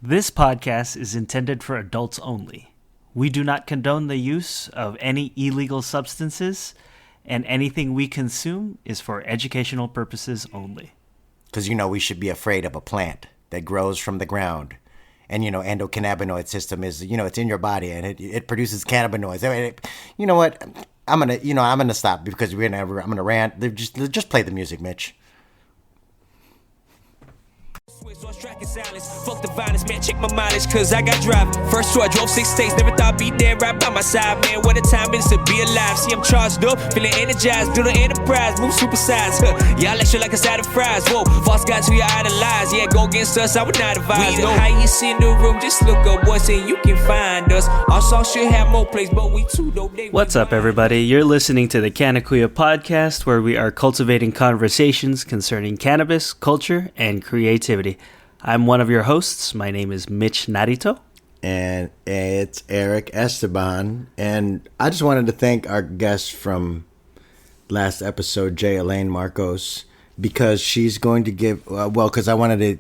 This podcast is intended for adults only. We do not condone the use of any illegal substances, and anything we consume is for educational purposes only. Because, we should be afraid of a plant that grows from the ground. And, endocannabinoid system is, it's in your body and it produces cannabinoids. I mean, you know what? I'm gonna stop because I'm gonna rant. Just play the music, Mitch. Fuck the violence, man, check my mileage, cause I got drive. First two, I drove 6 states, never thought I'd be there right by my side, man. What a time it is to be alive. See, I'm charged up, feeling energized, do the enterprise, move supersize. Y'all let shit like a side of fries. Whoa, false gods who you idolize. Yeah, go against us, I would not advise. We the highest in the room, just look up what's and you can find us. Our song should have more plays, but we too dope. What's up, everybody? You're listening to the Canna podcast, where we are cultivating conversations concerning cannabis, culture, and creativity. I'm one of your hosts. My name is Mitch Narito. And it's Eric Esteban. And I just wanted to thank our guest from last episode, J. Elaine Marcos, because she's going to give, because I wanted to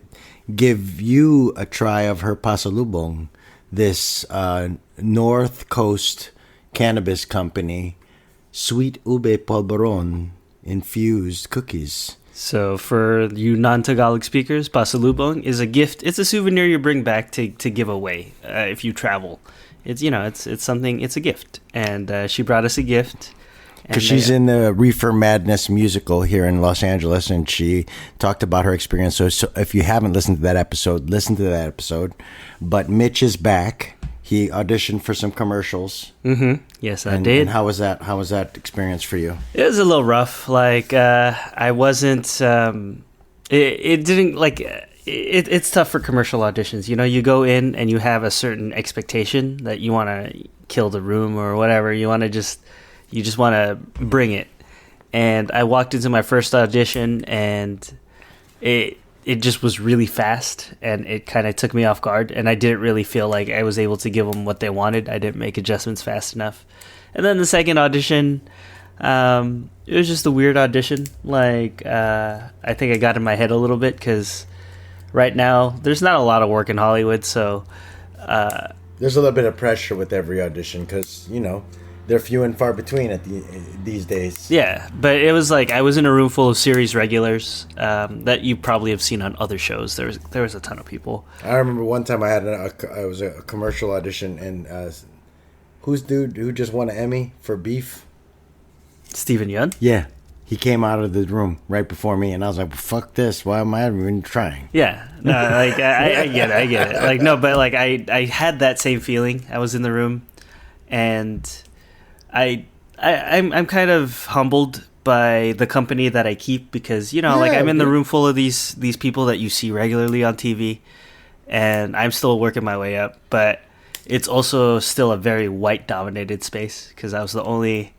give you a try of her pasalubong, this North Coast cannabis company, Sweet Ube Polvoron infused cookies. So for you non-Tagalog speakers, pasalubong is a gift. It's a souvenir you bring back to give away if you travel. It's it's something. It's a gift, and she brought us a gift. Because she's in the Reefer Madness musical here in Los Angeles, and she talked about her experience. So if you haven't listened to that episode, listen to that episode. But Mitch is back. He auditioned for some commercials. Mm-hmm. Yes, I did. And how was that? How was that experience for you? It was a little rough. Like I wasn't. It didn't like. It's tough for commercial auditions. You go in and you have a certain expectation that you want to kill the room or whatever. You just want to bring it. And I walked into my first audition and it just was really fast, and it kind of took me off guard, and I didn't really feel like I was able to give them what they wanted. I didn't make adjustments fast enough. And then the second audition, it was just a weird audition. Like, I think I got in my head a little bit, because right now, there's not a lot of work in Hollywood, so... there's a little bit of pressure with every audition, because, they're few and far between these days. Yeah, but it was like I was in a room full of series regulars that you probably have seen on other shows. There was a ton of people. I remember one time I had it was a commercial audition, and who's dude who just won an Emmy for Beef? Steven Yeun? Yeah. He came out of the room right before me, and I was like, fuck this. Why am I even trying? Yeah. No, like, I get it. Like, no, but like I had that same feeling. I was in the room, and... I'm kind of humbled by the company that I keep, because like I'm in the room full of these people that you see regularly on TV, and I'm still working my way up, but it's also still a very white dominated space, because I was the only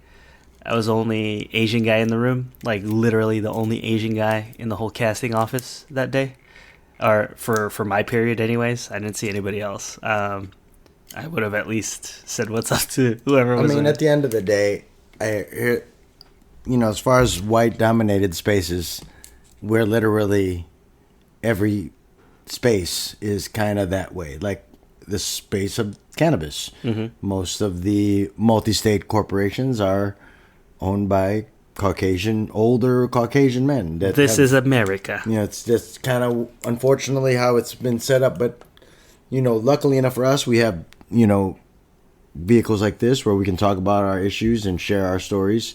Asian guy in the room, like literally the only Asian guy in the whole casting office that day, or for my period anyways. I didn't see anybody else. I would have at least said what's up to whoever was. I mean, at the end of the day, as far as white-dominated spaces, we're literally every space is kind of that way. Like the space of cannabis. Mm-hmm. Most of the multi-state corporations are owned by older Caucasian men. This is America. It's just kind of unfortunately how it's been set up, but luckily enough for us, we have vehicles like this where we can talk about our issues and share our stories.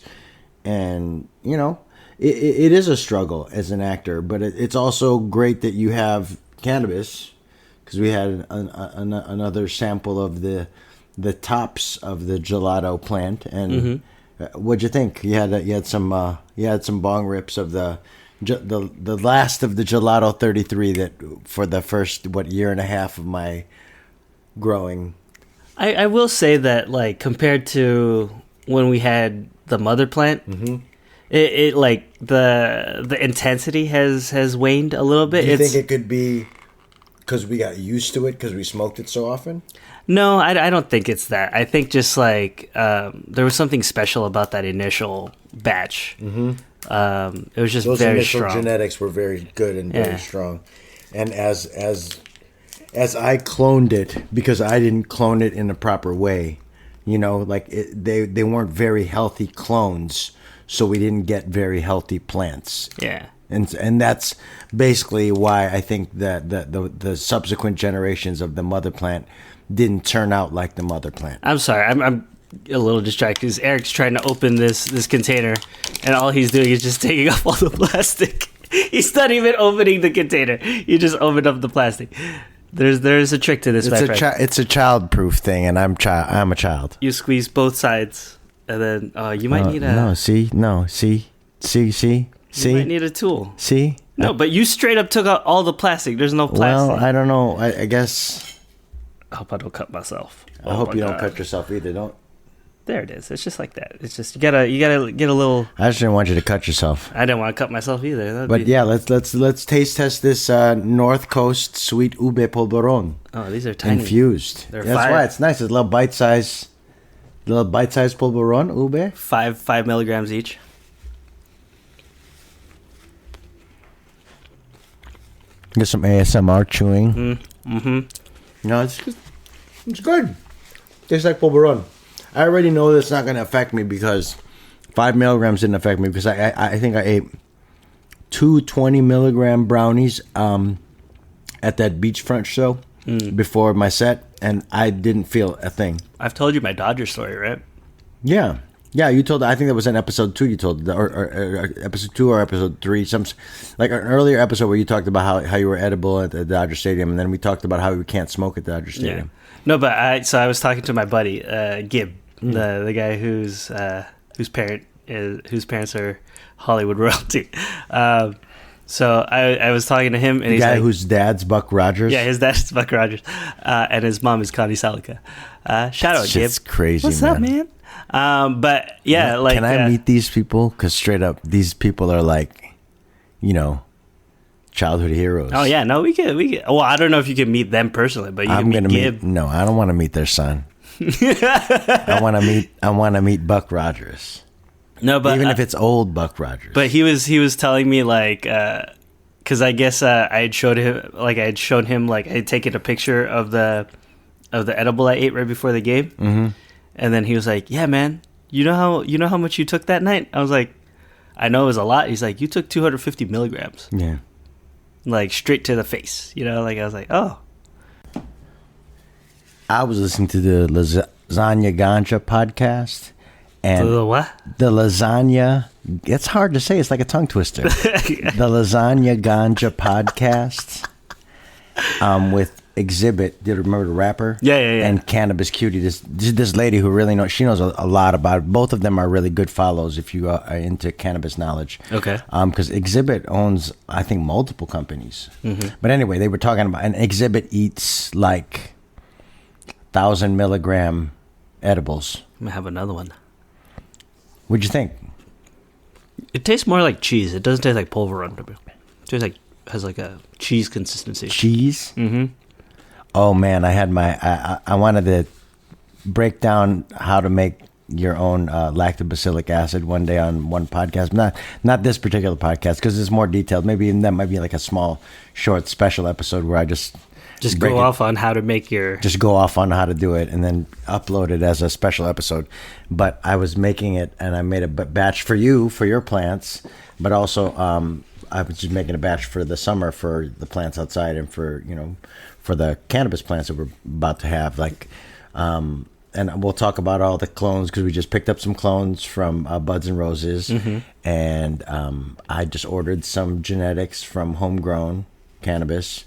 And, it is a struggle as an actor, but it's also great that you have cannabis, because we had another sample of the tops of the gelato plant. And what'd you think? You had some bong rips of the last of the Gelato 33 that for the first year and a half of my growing. I will say that, like, compared to when we had the mother plant, it like the intensity has waned a little bit. Do you think it could be because we got used to it because we smoked it so often? No, I don't think it's that. I think just like there was something special about that initial batch. Mm-hmm. It was just those very initial strong. Genetics were very good and very strong, and as as I cloned it, because I didn't clone it in the proper way. You know, like they weren't very healthy clones, so we didn't get very healthy plants. Yeah. And that's basically why I think that the subsequent generations of the mother plant didn't turn out like the mother plant. I'm sorry. I'm a little distracted because Eric's trying to open this container, and all he's doing is just taking off all the plastic. He's not even opening the container. He just opened up the plastic. There's a trick to this. It's a child-proof thing, and I'm a child. You squeeze both sides, and then you might need a see. You might need a tool. See? No, but you straight up took out all the plastic. There's no plastic. Well, I don't know. I guess. I hope I don't cut myself. I hope you don't cut yourself either. Don't. There it is. It's just like that. It's just you gotta get a little. I just didn't want you to cut yourself. I didn't want to cut myself either. Yeah, let's taste test this North Coast Sweet Ube Polvoron. Oh, these are tiny. Infused. That's why it's nice. It's a little bite-sized Polvoron Ube. 5 milligrams each. Get some ASMR chewing. Mm-hmm. No, it's good. Tastes like Polvoron. I already know that's not going to affect me because 5 milligrams didn't affect me because I think I ate 2 20-milligram brownies at that beachfront show before my set, and I didn't feel a thing. I've told you my Dodger story, right? Yeah. Yeah, you told. I think that was in episode 2. You told, or episode 2 or episode 3, some like an earlier episode where you talked about how you were edible at the Dodger Stadium, and then we talked about how we can't smoke at the Dodger Stadium. Yeah. No, but I was talking to my buddy Gib, the guy whose parents are Hollywood royalty. So I was talking to him, and the guy whose dad's Buck Rogers. Yeah, his dad's Buck Rogers, and his mom is Connie Salica. Shout out, Gib. It's crazy. What's man. up, man? But yeah, like, can I meet these people? Because straight up, these people are like, childhood heroes. Oh yeah, no, we can. Well, I don't know if you can meet them personally, but I'm gonna meet. No, I don't want to meet their son. I want to meet Buck Rogers. No, but even if it's old Buck Rogers. But he was telling me like, because I guess I had shown him I had taken a picture of the edible I ate right before the game. Mm-hmm. And then he was like, "Yeah, man, you know how much you took that night?" I was like, "I know it was a lot." He's like, "You took 250 milligrams." Yeah. Like straight to the face, like I was like, "Oh." I was listening to the Lasagna Ganja podcast, and the what? The lasagna. It's hard to say. It's like a tongue twister. The Lasagna Ganja podcast, with Exhibit. Did you remember the rapper? Yeah. And Cannabis Cutie. This lady who really knows. She knows a lot about it. Both of them are really good follows if you are into cannabis knowledge. Okay. Because Exhibit owns, I think, multiple companies. Mm-hmm. But anyway, they were talking about, and Exhibit eats like 1,000 milligram edibles. I'm gonna have another one. What'd you think? It tastes more like cheese. It doesn't taste like Polvoron. It tastes like has like a cheese consistency. Cheese? Mm-hmm. Oh man, I wanted to break down how to make your own lactobacillic acid one day on one podcast. Not this particular podcast because it's more detailed. Maybe that might be like a small, short, special episode where I just go off on how to make just go off on how to do it and then upload it as a special episode. But I was making it, and I made a batch for you for your plants, but also I was just making a batch for the summer for the plants outside and for for the cannabis plants that we're about to have. And we'll talk about all the clones because we just picked up some clones from Buds and Roses, and I just ordered some genetics from Homegrown Cannabis.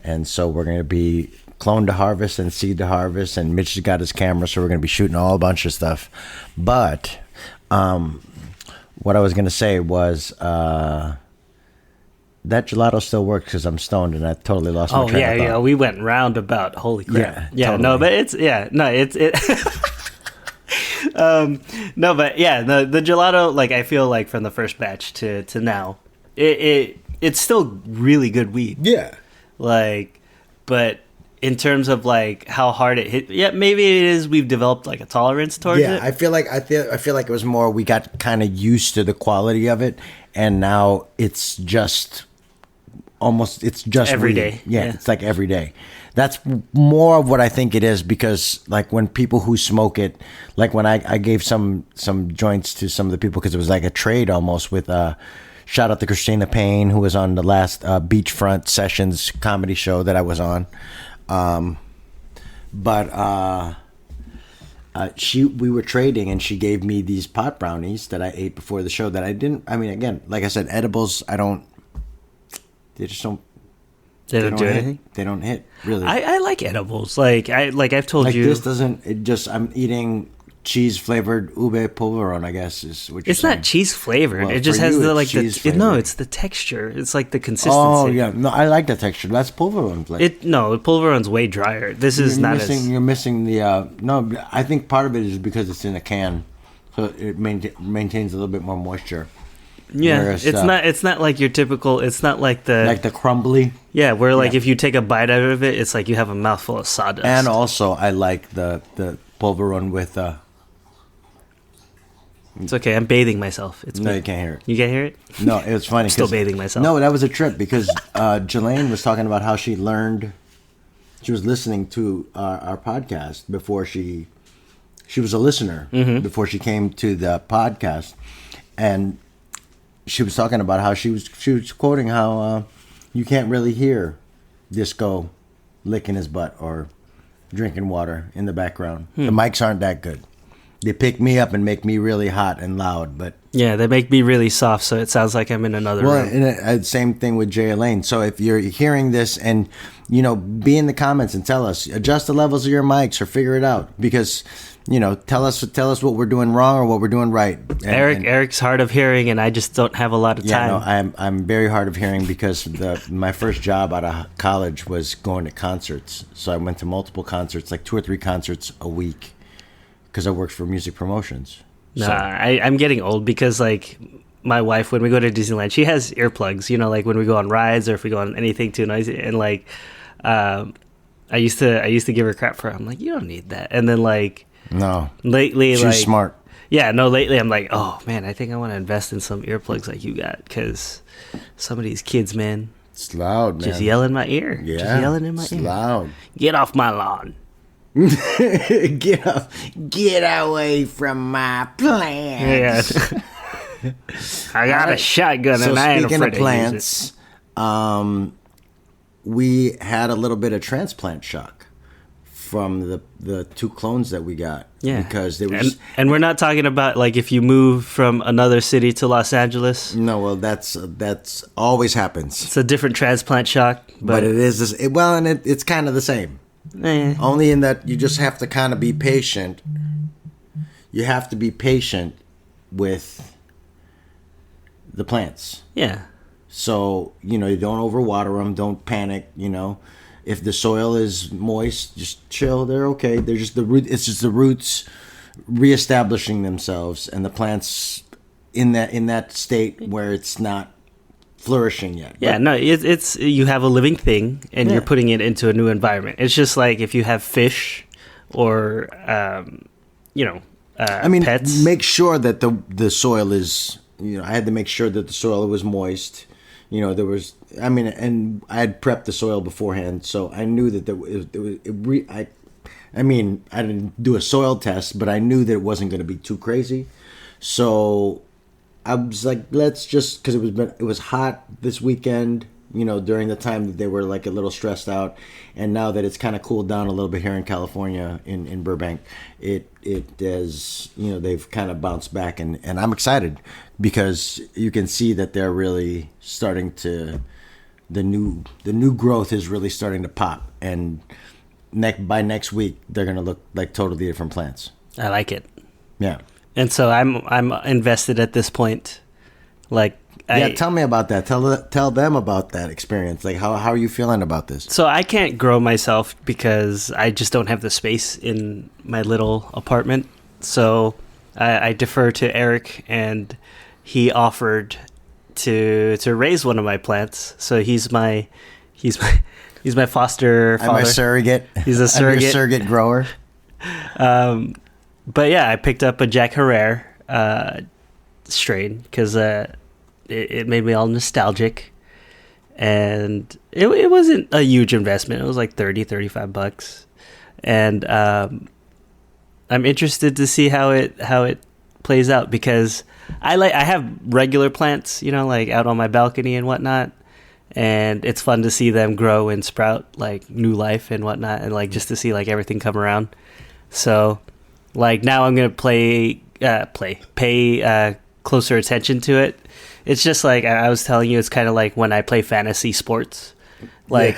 And so we're going to be clone to harvest and seed to harvest. And Mitch has got his camera, so we're going to be shooting a bunch of stuff. But what I was going to say was that gelato still works because I'm stoned and I totally lost my train of thought. Yeah. We went roundabout. Holy crap. Yeah. Totally. No, but it's no, but yeah, the gelato, like I feel like from the first batch to now, it's still really good weed. Yeah. Like, but in terms of like how hard it hit, yeah, maybe it is. We've developed like a tolerance towards it. I feel like it was more we got kind of used to the quality of it, and now it's just almost, it's just Every weed. day. Yeah, Yeah. it's like every day. That's more of what I think it is, because like when people who smoke it, like when I gave some joints to some of the people, because it was like a trade almost with shout out to Christina Payne, who was on the last Beachfront Sessions comedy show that I was on. We were trading, and she gave me these pot brownies that I ate before the show that I didn't. I mean, again, like I said, edibles, they just don't. They don't do hit. anything? They don't hit, really. I like edibles. I've told Like you. this doesn't. It just. I'm eating cheese flavored ube polvoron, I guess is what you're It's saying. not cheese flavored. Well, it just for has you, the it's cheese no, flavored. it's the texture. It's like the consistency. Oh yeah, no, I like the texture. That's polvoron flavor. Pulveron's way drier. This is not as. You're missing the. No, I think part of it is because it's in a can, so it maintains a little bit more moisture. Yeah, Whereas, it's not like your typical. It's not like the crumbly. yeah, where like Yeah. if you take a bite out of it, it's like you have a mouthful of sawdust. And also, I like the polvoron with. It's okay. I'm bathing myself. It's No, me. you can't hear it. You can't hear it. No, it was funny. Still 'cause- bathing myself. No, that was a trip because Jelaine was talking about how she learned. She was listening to our podcast before she was a listener before she came to the podcast, and she was talking about how she was quoting how you can't really hear Disco licking his butt or drinking water in the background. The mics aren't that good. They pick me up and make me really hot and loud, but Yeah, they make me really soft, so it sounds like I'm in another room. and same thing with Jay Elaine. So if you're hearing this, and be in the comments and tell us, adjust the levels of your mics or figure it out, because tell us what we're doing wrong or what we're doing right. Eric's hard of hearing, and I just don't have a lot of time. Yeah, no, I'm very hard of hearing because my first job out of college was going to concerts. So I went to multiple concerts, like 2 or 3 concerts a week, because I worked for music promotions. Nah, So- I'm getting old because like my wife, when we go to Disneyland, she has earplugs. Like when we go on rides or if we go on anything too noisy, and like I used to give her crap for it. I'm like, you don't need that. And then like No, lately, she's like smart. yeah, no, lately I'm like, oh man, I think I want to invest in some earplugs like you got, because some of these kids, man, It's loud, man. just yell in my ear, Yeah, just yelling in my it's ear. loud. Get off my lawn. Get away from my plants. Yeah. I got a shotgun So and I ain't speaking afraid of to use it. plants, we had a little bit of transplant shock from the 2 clones that we got. Yeah, because they were just, and we're not talking about like if you move from another city to Los Angeles. no. Well, that's always happens, It's a different transplant shock, but it is this. It's kind of the same. eh. Only in that you just have to kind of be patient. You have to be patient with the plants. Yeah, So, you don't overwater them. Don't panic, If the soil is moist, just chill. They're okay. They're just it's just the roots reestablishing themselves, and the plants in that state where it's not flourishing yet. yeah. But- No, it's you have a living thing and Yeah. you're putting it into a new environment. It's just like if you have fish or pets. make sure that the soil is, I had to make sure that the soil was moist. There was, and I had prepped the soil beforehand, so I knew that I didn't do a soil test, but I knew that it wasn't going to be too crazy. So I was like, let's just, because it was hot this weekend, during the time that they were like a little stressed out, and now that it's kind of cooled down a little bit here in California, in Burbank, it is, they've kind of bounced back, and I'm excited because you can see that they're really starting to, the new growth is really starting to pop, and by next week they're gonna look like totally different plants. I like it, Yeah. and so I'm invested at this point. Like, Tell me about that. Tell them about that experience. Like, how are you feeling about this? So I can't grow myself because I just don't have the space in my little apartment. So I defer to Eric, and he offered to raise one of my plants. So he's my foster father. I'm a surrogate. He's a I'm surrogate. your surrogate grower. But yeah, I picked up a Jack Herrera strain because it made me all nostalgic. and it wasn't a huge investment. It was like $35, and I'm interested to see how it plays out, because I have regular plants, like out on my balcony and whatnot, and it's fun to see them grow and sprout like new life and whatnot, and like just to see like everything come around. So like now I'm gonna pay closer attention to it. It's just like I was telling you, it's kind of like when I play fantasy sports. Like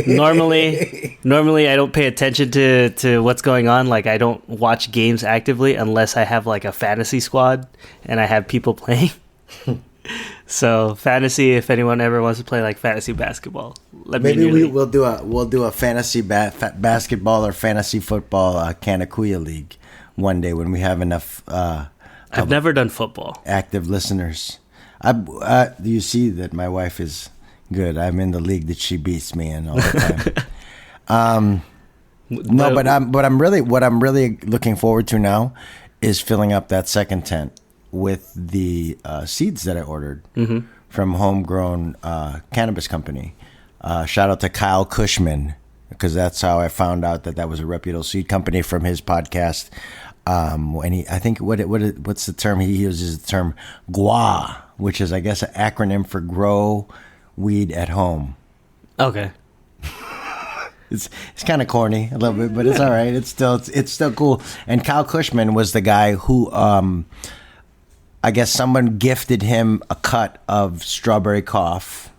normally I don't pay attention to what's going on. Like I don't watch games actively unless I have like a fantasy squad and I have people playing. So fantasy, if anyone ever wants to play like fantasy basketball, we'll do a fantasy basketball or fantasy football Canna league one day when we have enough. I've never done football. Active listeners. You see that my wife is good. I'm in the league that she beats me in all the time. What I'm really looking forward to now is filling up that second tent with the seeds that I ordered from Homegrown Cannabis Company. Shout out to Kyle Cushman, because that's how I found out that was a reputable seed company from his podcast. And I think what's the term he uses? The term GWA, which is, I guess, an acronym for Grow Weed at Home. Okay. It's kind of corny a little bit, but it's all right. It's still cool. And Kyle Cushman was the guy who, I guess, someone gifted him a cut of strawberry cough,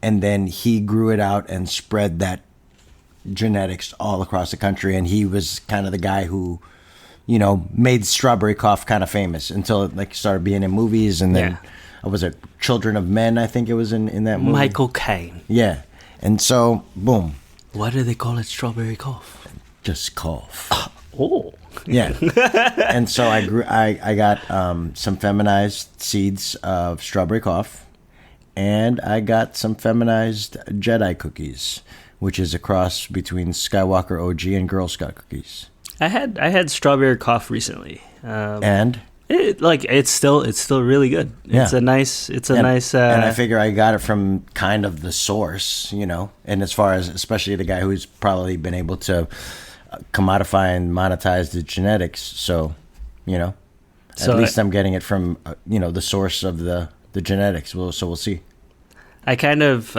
and then he grew it out and spread that genetics all across the country. And he was kind of the guy who, made strawberry cough kind of famous until it started being in movies, and then was it Children of Men? I think it was in that movie. Michael Caine. Yeah, and so boom. Why do they call it strawberry cough? Just cough. Oh. Yeah. And so I got some feminized seeds of strawberry cough, and I got some feminized Jedi cookies, which is a cross between Skywalker OG and Girl Scout cookies. I had strawberry cough recently, and it's still really good. Yeah. It's a nice. And I figure I got it from kind of the source, And as far as especially the guy who's probably been able to commodify and monetize the genetics, so at least I'm getting it from the source of the genetics. So we'll see. I kind of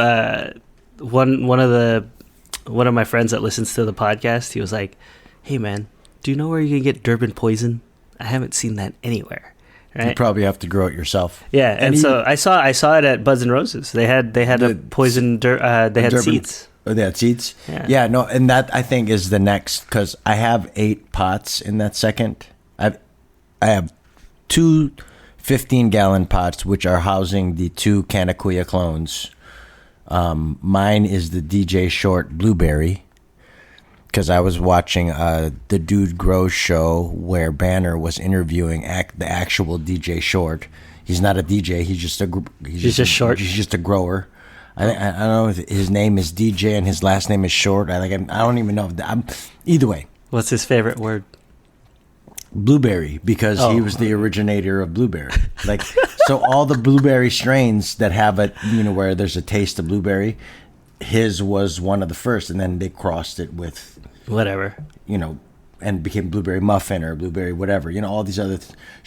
one of my friends that listens to the podcast, he was like, "Hey man, do you know where you can get Durban poison? I haven't seen that anywhere." Right? You probably have to grow it yourself. Yeah, and so I saw it at Buds and Roses. They had a poison. They had Durban seeds. Oh, they had seeds. Yeah, no, and that I think is the next, because I have 8 pots in that second. I have 2 15-gallon pots which are housing the 2 Canna clones. Mine is the DJ Short Blueberry, because I was watching the Dude Grows show where Banner was interviewing the actual DJ Short. He's not a DJ. He's just a grower. I don't know if his name is DJ and his last name is Short. I don't even know. Either way. What's his favorite word? Blueberry, because he was the originator of blueberry. So all the blueberry strains that have where there's a taste of blueberry, his was one of the first, and then they crossed it with whatever, and became blueberry muffin or blueberry whatever, all these other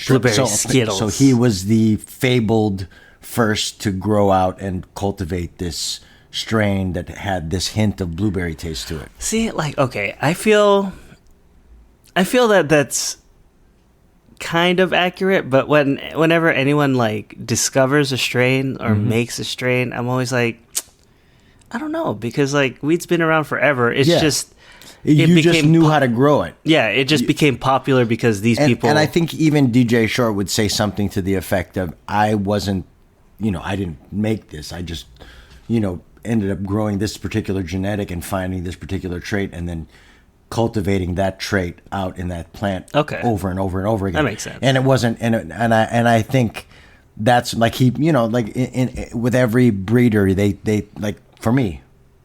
blueberry Skittles. So he was the fabled first to grow out and cultivate this strain that had this hint of blueberry taste to it. See, okay, I feel that that's kind of accurate, but whenever anyone discovers a strain or makes a strain, I'm always like, I don't know, because weed's been around forever. It's just you just knew how to grow it. Yeah, it just became popular because these people. And I think even DJ Short would say something to the effect of, I wasn't, I didn't make this. I just, ended up growing this particular genetic and finding this particular trait, and then cultivating that trait out in that plant over and over and over again. That makes sense. And it wasn't, and I think that's with every breeder, they for me,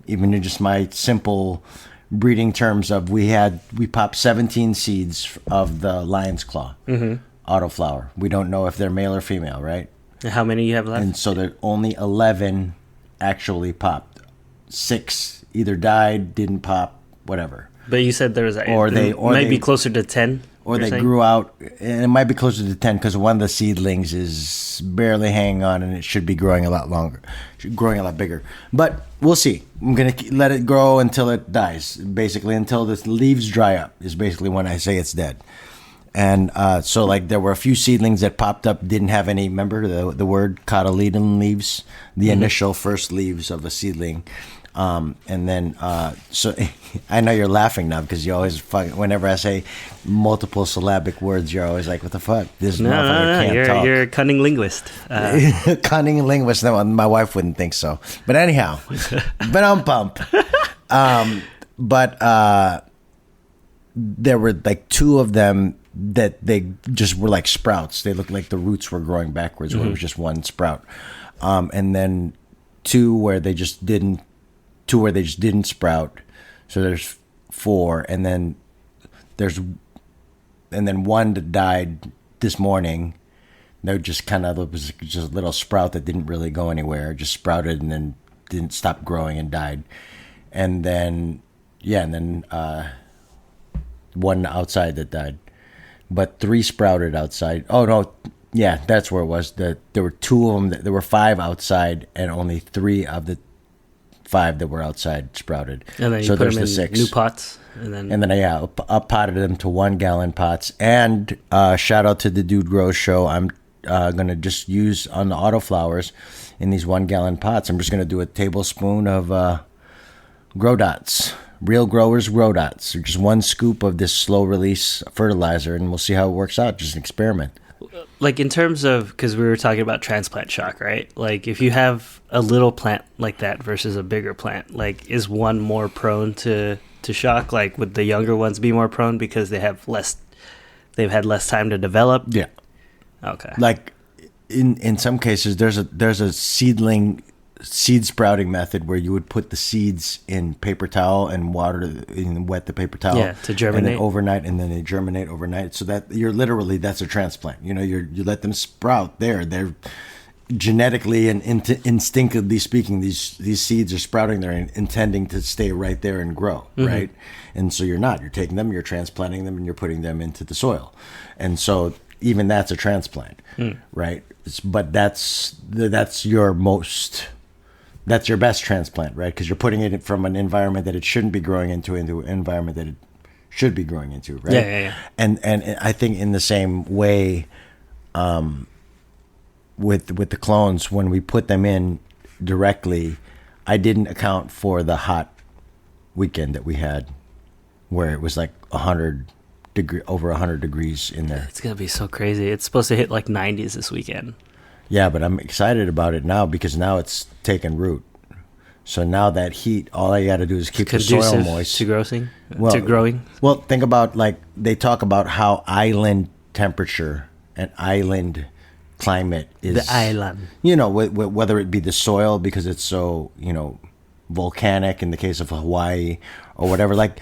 even in just my simple breeding terms of, we popped 17 seeds of the lion's claw autoflower. We don't know if they're male or female, right? How many you have left? And so there are only 11 actually popped. 6 either died, didn't pop, whatever. But you said there was Or be closer to 10. Or they grew out, and it might be closer to 10 because one of the seedlings is barely hanging on, and it should be growing a lot longer, growing a lot bigger. But we'll see. I'm going to let it grow until it dies, basically until the leaves dry up is basically when I say it's dead. And so like there were a few seedlings that popped up, didn't have any, remember the word cotyledon leaves, the initial first leaves of a seedling. And then, so I know you're laughing now because you always whenever I say multiple syllabic words, you're always like, what the fuck? This motherfucker can't talk. You're a cunning linguist. Cunning linguist. No, my wife wouldn't think so. But anyhow, but I'm pump. But there were like 2 of them that they just were like sprouts. They looked like the roots were growing backwards where it was just one sprout. And then 2 where they just didn't sprout. So there's 4, and then one that died this morning. They're just kind of, it was just a little sprout that didn't really go anywhere. Just sprouted and then didn't stop growing and died. And then one outside that died, but 3 sprouted outside. Oh no, yeah, that's where it was. There were 2 of them. There were 5 outside, and only 3 of the 5 that were outside sprouted. And then you so put there's them the in 6 new pots, and then up potted them to 1 gallon pots. And shout out to the Dude Grows show. I'm gonna just use on the autoflowers in these 1 gallon pots. I'm just gonna do a tablespoon of Grow Dots, Real Growers Grow Dots, or just 1 scoop of this slow release fertilizer, and we'll see how it works out. Just an experiment. Like in terms of, because we were talking about transplant shock, right? Like if you have a little plant like that versus a bigger plant, like is one more prone to shock? Like would the younger ones be more prone because they've had less time to develop? Yeah. Okay. Like in some cases, there's a seed sprouting method where you would put the seeds in paper towel and wet the paper towel to germinate, and then overnight, and then they germinate overnight. So that that's a transplant. You know, you let them sprout there. They're genetically and instinctively speaking, these seeds are sprouting there and intending to stay right there and grow, right? And so you're taking them, you're transplanting them, and you're putting them into the soil, and so even that's a transplant, right? But that's your best transplant, right? Because you're putting it from an environment that it shouldn't be growing into an environment that it should be growing into, right? Yeah. And I think in the same way, with the clones, when we put them in directly, I didn't account for the hot weekend that we had, where it was like over 100 degrees in there. It's gonna be so crazy. It's supposed to hit like 90s this weekend. Yeah, but I'm excited about it now because now it's taken root. So now that heat, all I got to do is keep the soil moist. To growing? Well, think about, like, they talk about how island temperature and island climate is. The island. You know, whether it be the soil because it's so, volcanic in the case of Hawaii or whatever. I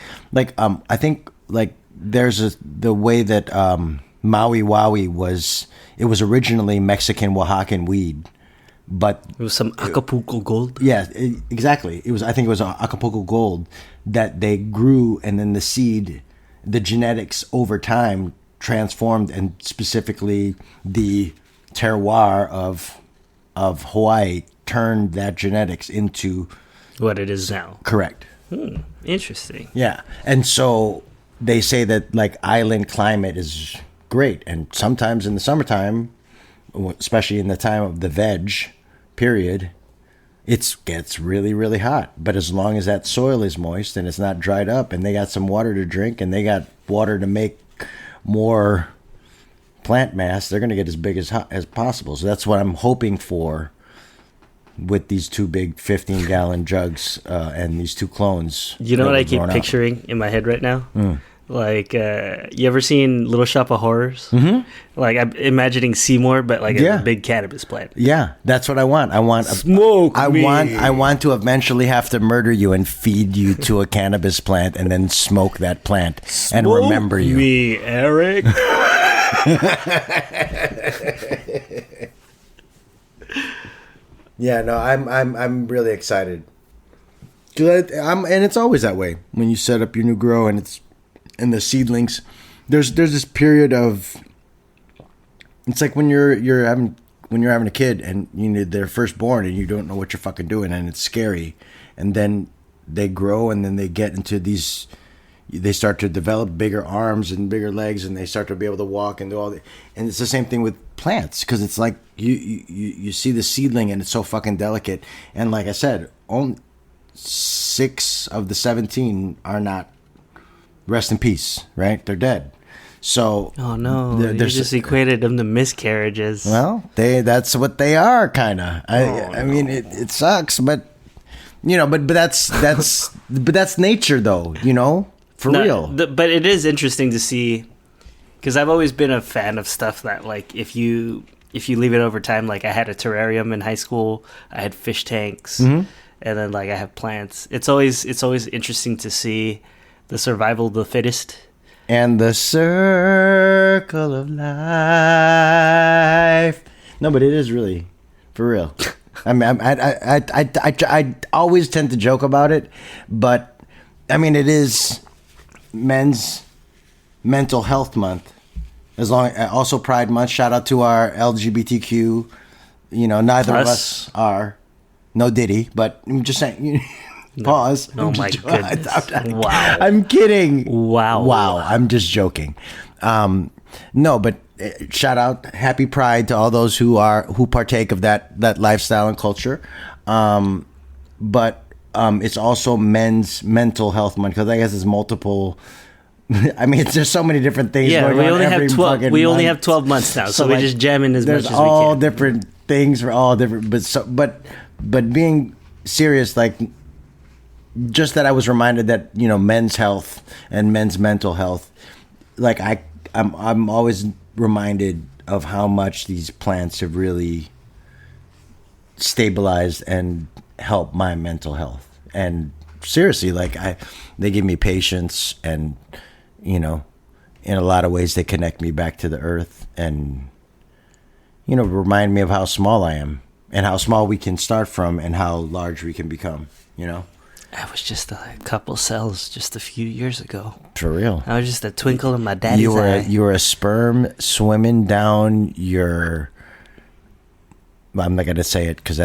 think, like, there's the way that Maui Waui was originally Mexican Oaxacan weed, but it was some Acapulco gold. Yeah, exactly. I think it was Acapulco gold that they grew, and then the genetics over time transformed, and specifically the terroir of Hawaii turned that genetics into what it is now. Correct. Interesting. Yeah, and so they say that, like, island climate is great, and sometimes in the summertime, especially in the time of the veg period, it gets really, really hot. But as long as that soil is moist and it's not dried up, and they got some water to drink, and they got water to make more plant mass, they're going to get as big as possible. So that's what I'm hoping for with these 2 big 15-gallon jugs and these 2 clones. You know what I keep picturing in my head right now? Like, you ever seen Little Shop of Horrors? Mm-hmm. Like, I'm imagining Seymour, but like a big cannabis plant. Yeah, that's what I want. I want I want to eventually have to murder you and feed you to a cannabis plant, and then smoke that plant and remember you. Me, Eric. Yeah, no, I'm really excited. And it's always that way when you set up your new grow and the seedlings. There's this period of, it's like when you're having a kid and they're first born and you don't know what you're fucking doing and it's scary, and then they grow and then they get into these. They start to develop bigger arms and bigger legs, and they start to be able to walk and do all the. And it's the same thing with plants, because it's like you see the seedling and it's so fucking delicate. And like I said, only 6 of the 17 are not. Rest in peace, right? They're dead. So. Oh no! You just equated them to miscarriages. Well, that's what they are, kind of. I mean, it sucks, but but that's nature, though. For real. But it is interesting to see, because I've always been a fan of stuff that, like, if you leave it over time, like I had a terrarium in high school, I had fish tanks, and then like I have plants. It's always interesting to see the survival of the fittest. And the circle of life. No, but it is really, for real. I mean, I always tend to joke about it, but I mean, it is Men's Mental Health Month, also Pride Month. Shout out to our LGBTQ. Neither of us are. No Diddy, but I'm just saying. Pause. Oh my goodness! Wow. I'm kidding. Wow. I'm just joking. No, but shout out, happy Pride to all those who partake of that lifestyle and culture. But it's also Men's Mental Health Month, because I guess it's multiple. I mean, there's so many different things. Yeah, going we on only every have 12. We only month. have 12 months now, so we like, just jam in as much as we can. There's all different things for all different, but being serious, like, just that I was reminded that men's health and men's mental health, like I'm always reminded of how much these plants have really stabilized and helped my mental health. And seriously, like they give me patience, and in a lot of ways they connect me back to the earth, and remind me of how small I am and how small we can start from and how large we can become. I was just a couple cells just a few years ago. For real. I was just a twinkle in my daddy's eye. You were a sperm swimming down your. I'm not gonna say it because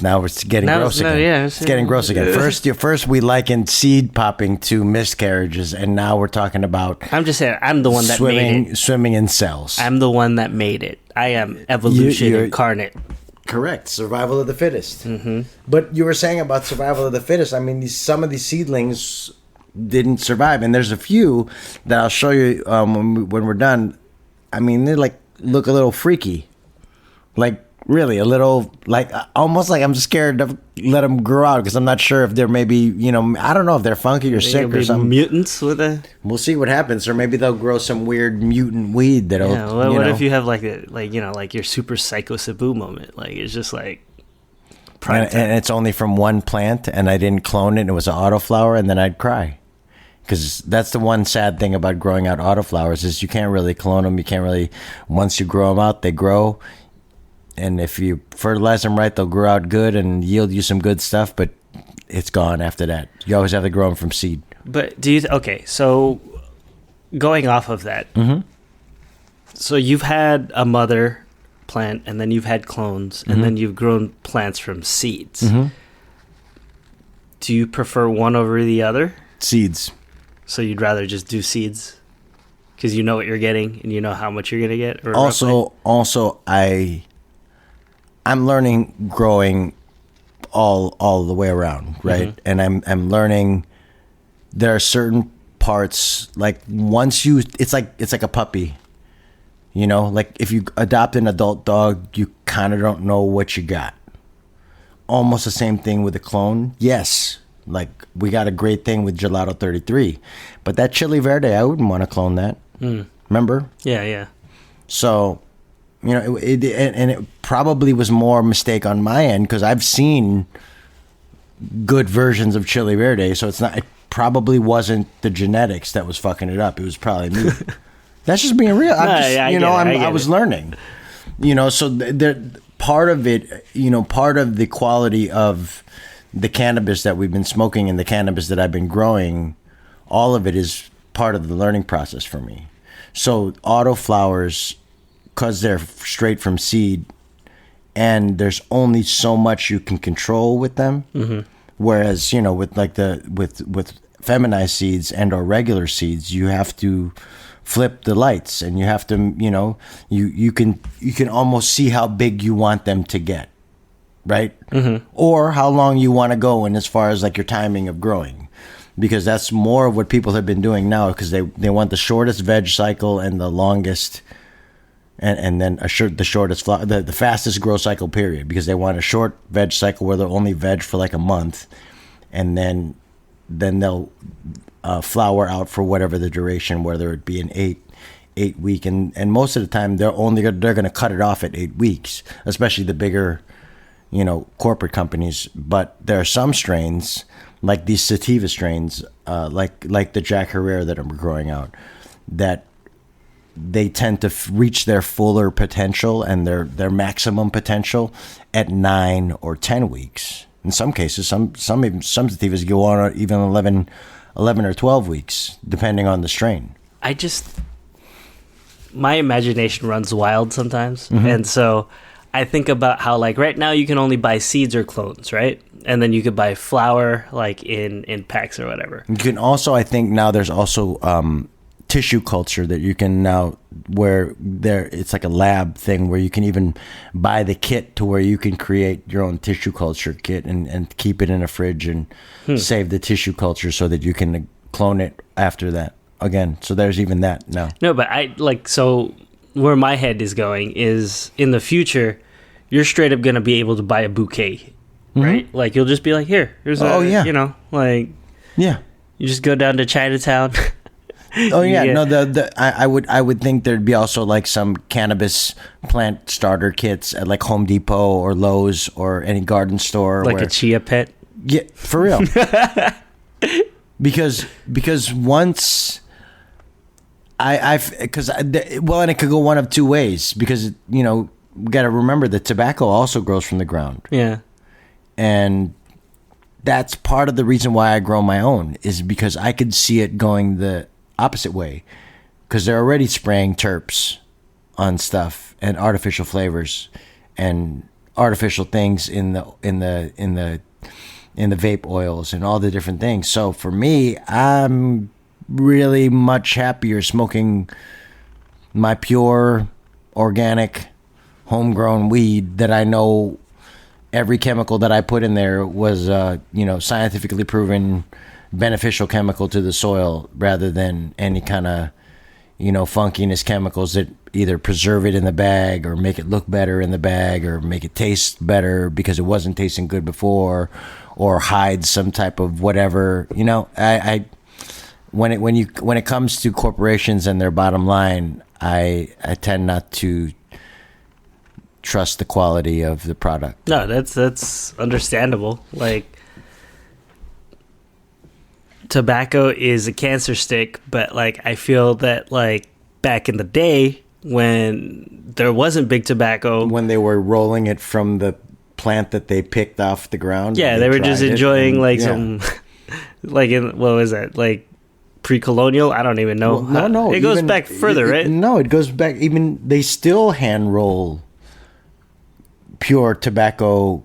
now it's getting gross again. Yeah, it's getting gross again. First we likened seed popping to miscarriages, and now we're talking about. I'm just saying, I'm the one that made it. Swimming in cells. I'm the one that made it. I am evolution incarnate. Correct. Survival of the fittest. Mm-hmm. But you were saying about survival of the fittest. I mean, some of these seedlings didn't survive, and there's a few that I'll show you when we're done. I mean, they look a little freaky, like really a little, like almost like I'm scared to let them grow out, because I'm not sure if they're maybe I don't know if they're funky or sick or something. Mutants with a. We'll see what happens, or maybe they'll grow some weird mutant weed that'll. Yeah. What if you have like your super psycho Cebu moment? Like it's just like. And it's only from one plant, and I didn't clone it. And it was an autoflower, and then I'd cry. Because that's the one sad thing about growing out autoflowers is you can't really clone them. You can't really. Once you grow them out, they grow. And if you fertilize them right, they'll grow out good and yield you some good stuff, but it's gone after that. You always have to grow them from seed. But so going off of that, so you've had a mother plant, and then you've had clones, and then you've grown plants from seeds. Do you prefer one over the other? Seeds. So you'd rather just do seeds? Because you know what you're getting, and you know how much you're going to get? Or also, I'm learning growing all the way around, right? And I'm learning there are certain parts, like once it's like a puppy, like if you adopt an adult dog, you kind of don't know what you got. Almost the same thing with a clone. Yes, like we got a great thing with Gelato 33, but that Chili Verde, I wouldn't want to clone that. Remember? Yeah. So. It probably was more mistake on my end, because I've seen good versions of Chili Verde, so it probably wasn't the genetics that was fucking it up. It was probably me. That's just being real. I was learning. So part of it, part of the quality of the cannabis that we've been smoking and the cannabis that I've been growing, all of it is part of the learning process for me. So auto flowers, because they're straight from seed, and there's only so much you can control with them. Mm-hmm. Whereas, with like with feminized seeds and or regular seeds, you have to flip the lights, and you have to, you can almost see how big you want them to get, right? Mm-hmm. Or how long you want to go in as far as like your timing of growing, because that's more of what people have been doing now, because they want the shortest veg cycle and the longest. And then the shortest the fastest grow cycle period, because they want a short veg cycle where they'll only veg for like a month, and then they'll flower out for whatever the duration, whether it be an eight week, and most of the time they're going to cut it off at 8 weeks, especially the bigger corporate companies. But there are some strains like these sativa strains, like the Jack Herrera that I'm growing out, that they tend to reach their fuller potential and their maximum potential at 9 or 10 weeks. In some cases, some sativas go on even 11 or 12 weeks, depending on the strain. My imagination runs wild sometimes. Mm-hmm. And so I think about how, like, right now you can only buy seeds or clones, right? And then you could buy flower, like, in packs or whatever. You can also, I think now there's also tissue culture that you can now, where it's like a lab thing where you can even buy the kit to where you can create your own tissue culture kit and keep it in a fridge and save the tissue culture so that you can clone it after that again. So there's even that now. No, but so where my head is going is, in the future you're straight up going to be able to buy a bouquet, right? Mm-hmm. Like, you'll just be like, here's like, yeah, you just go down to Chinatown. Oh yeah, no. I would think there'd be also like some cannabis plant starter kits at like Home Depot or Lowe's or any garden store, like a chia pet. Yeah, for real. because once and it could go one of two ways, because we got to remember that tobacco also grows from the ground. Yeah, and that's part of the reason why I grow my own, is because I could see it going the opposite way, because they're already spraying terps on stuff and artificial flavors and artificial things in the vape oils and all the different things. So for me, I'm really much happier smoking my pure organic homegrown weed that I know every chemical that I put in there was scientifically proven beneficial chemical to the soil, rather than any kind of funkiness chemicals that either preserve it in the bag or make it look better in the bag or make it taste better because it wasn't tasting good before, or hide some type of whatever. I when it comes to corporations and their bottom line, I tend not to trust the quality of the product. No, that's understandable. Like, tobacco is a cancer stick, but like, I feel that, like, back in the day when there wasn't big tobacco, when they were rolling it from the plant that they picked off the ground, they were just enjoying some like, in what was that, like pre-colonial? I don't even know. Well, no, it goes back further, right? No, it goes back. Even they still hand roll pure tobacco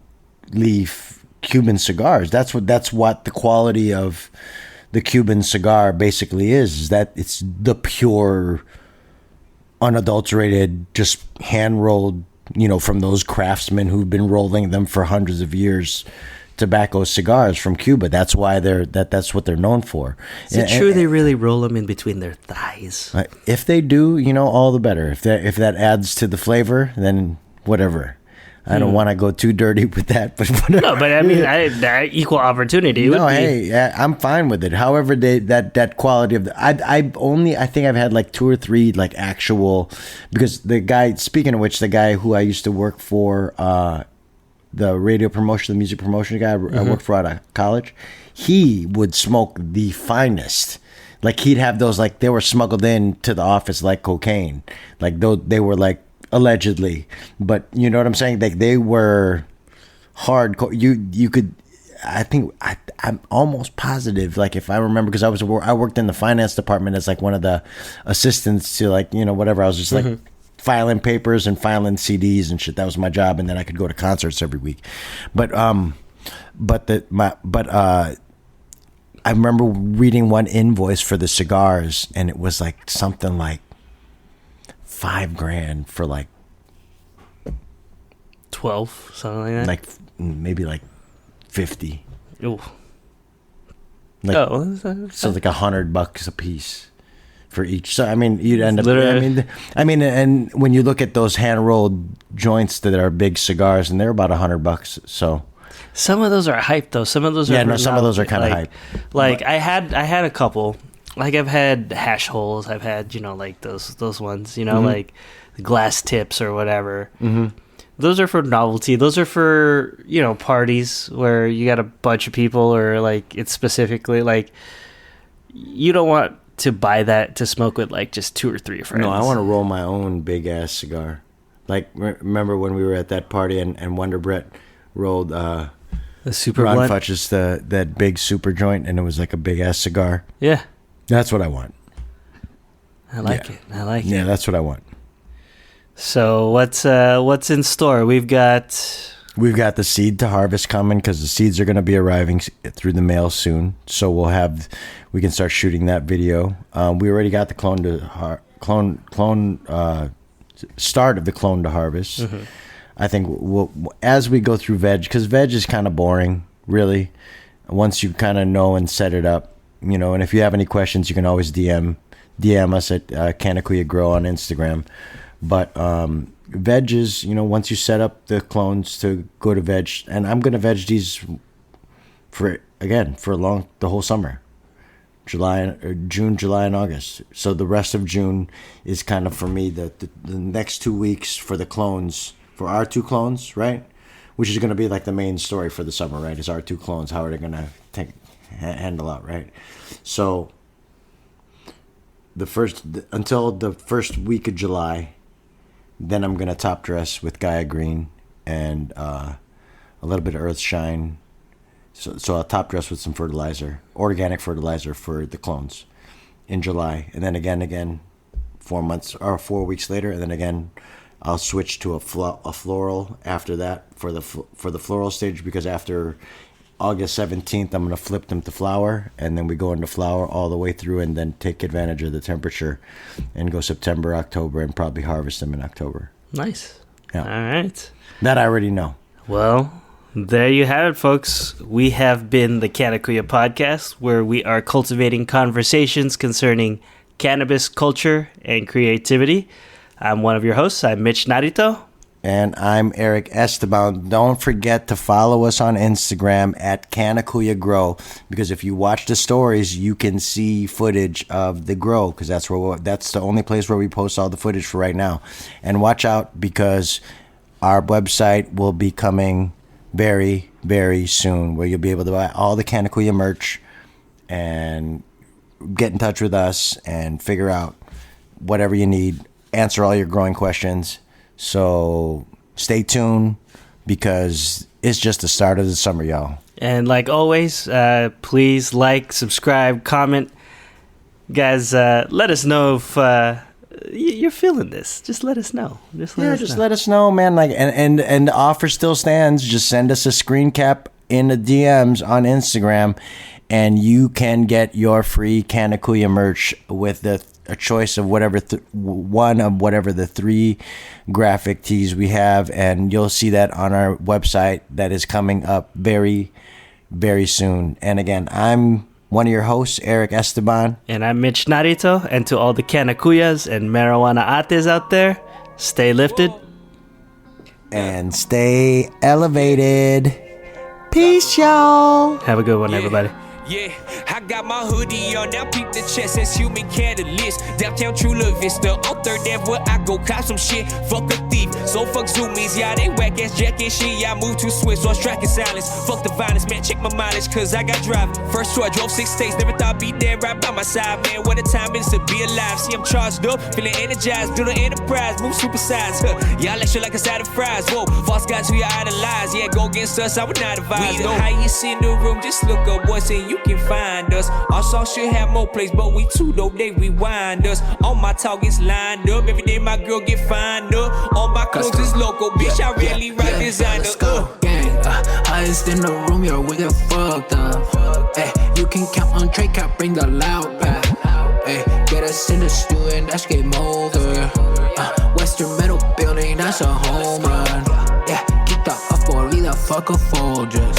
leaf Cuban cigars. That's what the quality of the Cuban cigar basically is that it's the pure, unadulterated, just hand rolled, from those craftsmen who've been rolling them for hundreds of years, tobacco cigars from Cuba. That's why that's what they're known for. Is it true they really roll them in between their thighs? If they do, all the better. If that adds to the flavor, then whatever. I don't want to go too dirty with that, but whatever. No, but I mean, equal opportunity. I'm fine with it. However, that quality of I think I've had like 2 or 3 like actual, because the guy, speaking of which, the guy who I used to work for, the radio promotion, the music promotion guy I worked for out of college, he would smoke the finest. Like, he'd have those, like, they were smuggled in to the office like cocaine. Like, they were like allegedly, but you know what I'm saying? Like they were hardcore. You could. I think I'm almost positive. Like if I remember, because I worked in the finance department as like one of the assistants to like whatever. I was just like filing papers and filing CDs and shit. That was my job, and then I could go to concerts every week. But I remember reading one invoice for the cigars, and it was like something like $5,000 for like 12, something like that. like maybe like 50. Ooh. Like, so like $100 a piece for each. So I mean, you'd end up. Literally. I mean, and when you look at those hand rolled joints that are big cigars, and they're about $100. So some of those are hype though. Some of those are some of those are kind of hype. Like I had a couple. Like I've had hash holes. I've had like those ones. Like glass tips or whatever. Mm-hmm. Those are for novelty. Those are for, parties where you got a bunch of people, or like it's specifically like you don't want to buy that to smoke with like just 2 or 3 friends. No, I want to roll my own big ass cigar. Like remember when we were at that party and Wonder Brett rolled the super Ron blunt? Futch's that big super joint, and it was like a big ass cigar. Yeah. That's what I want. I like it. Yeah, that's what I want. So what's in store? We've got the seed to harvest coming, because the seeds are going to be arriving through the mail soon. So we can start shooting that video. We already got the start of the clone to harvest. Mm-hmm. I think as we go through veg, because veg is kind of boring, really. Once you kind of know and set it up, And if you have any questions, you can always DM us at Canna Grow on Instagram. But veg is, once you set up the clones to go to veg, and I'm going to veg these for the whole summer, June, July, and August. So the rest of June is kind of for me the next 2 weeks for the clones, for our 2 clones, right? Which is going to be like the main story for the summer, right? Is our 2 clones, how are they going to handle out, right? So until the first week of July. Then I'm going to top dress with Gaia Green and a little bit of Earth Shine. So I'll top dress with some fertilizer, organic fertilizer for the clones in July. And then again, 4 weeks later. And then again, I'll switch to a floral after that for the floral stage, because after August 17th, I'm going to flip them to flower, and then we go into flower all the way through, and then take advantage of the temperature and go September, October, and probably harvest them in October. Nice. Yeah. All right. That I already know. Well, there you have it, folks. We have been the Canna podcast, where we are cultivating conversations concerning cannabis culture and creativity. I'm one of your hosts. I'm Mitch Narito. And I'm Eric Esteban. Don't forget to follow us on Instagram at Canna Grow, because if you watch the stories, you can see footage of the grow, because that's the only place where we post all the footage for right now. And watch out, because our website will be coming very, very soon, where you'll be able to buy all the Canna merch and get in touch with us and figure out whatever you need, answer all your growing questions. So stay tuned, because it's just the start of the summer, y'all. And like always, please like, subscribe, comment. Guys, let us know if you're feeling this. Just let us know. Let us know, man. Like, and the offer still stands. Just send us a screen cap in the DMs on Instagram, and you can get your free Canna merch with a choice of whatever one of whatever the 3 graphic tees we have, and you'll see that on our website that is coming up very, very soon. And again, I'm one of your hosts, Eric Esteban, and I'm Mitch Narito. And to all the Canna Kuyas and marijuana ates out there, stay lifted and stay elevated. Peace, y'all. Have a good one, everybody. Yeah, I got my hoodie on, now peep the chest as human catalyst. Downtown Chula Vista, on 3rd Ave where I go cop some shit. Fuck a thief, so fuck zoomies, yeah, they whack ass jacket shit. Yeah, I move too swift, so I striking silence. Fuck the violence, man, check my mileage, cause I got driving. First tour, I drove 6 states, never thought I'd be there right by my side, man. What a time it is to be alive. See, I'm charged up, feeling energized, do the enterprise, move supersize. Y'all let shit like a side of fries. Whoa, false guys who you idolize, yeah, go against us, I would not advise. We the highest in the room, just look up once and you can find us. Our song should have more plays, but we too dope, they rewind us. All my targets lined up, every day my girl get fined up. All my clothes is local, bitch, I really rock designer. Let's go, gang, highest in the room, yo, we get fucked up. Hey, you can count on Trey, Cap, bring the loud pack. Hey, get us in the stew and that's game over. Western Metal Building, that's a home run. Yeah, keep the up or leave the fuck a Folgers.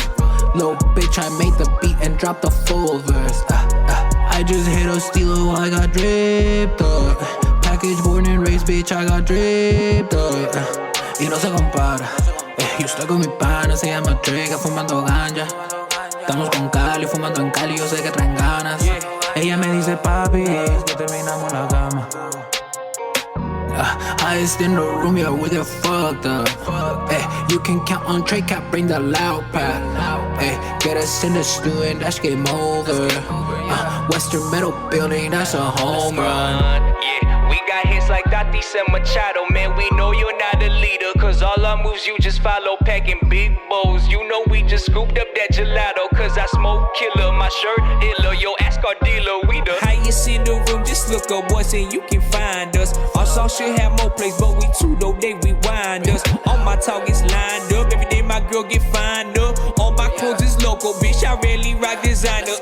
Little bitch, I made the beat and dropped the full verse. I just hit a steelo, I got dripped up. Package born and raised, bitch, I got dripped up. Y no se compara. Yo estoy con mi pana, se llama Trigger, fumando ganja. Estamos con Cali, fumando en Cali, yo sé que traen ganas. Ella me dice, papi, que terminamos la cama. Highest in the room, yeah, we get fucked up. Hey, you can count on Trey, Cap, bring the loud pack. Hey, get us in the stew and that's game over. Western Metal Building, that's a home run. Yeah, we got hits like Tatis and Machado. Man, we know you're not a leader, cause all our moves you just follow, packing big bowls. You know we just scooped up that gelato, cause I smoke killer. My shirt iller, yo, ask our dealer. We the highest in the room, just look up once and you can find us. Our song should have more plays, but we too dope, they rewind us. All my targets lined up, every day my girl get fined up. All my clothes is local, bitch, I rarely rock designer.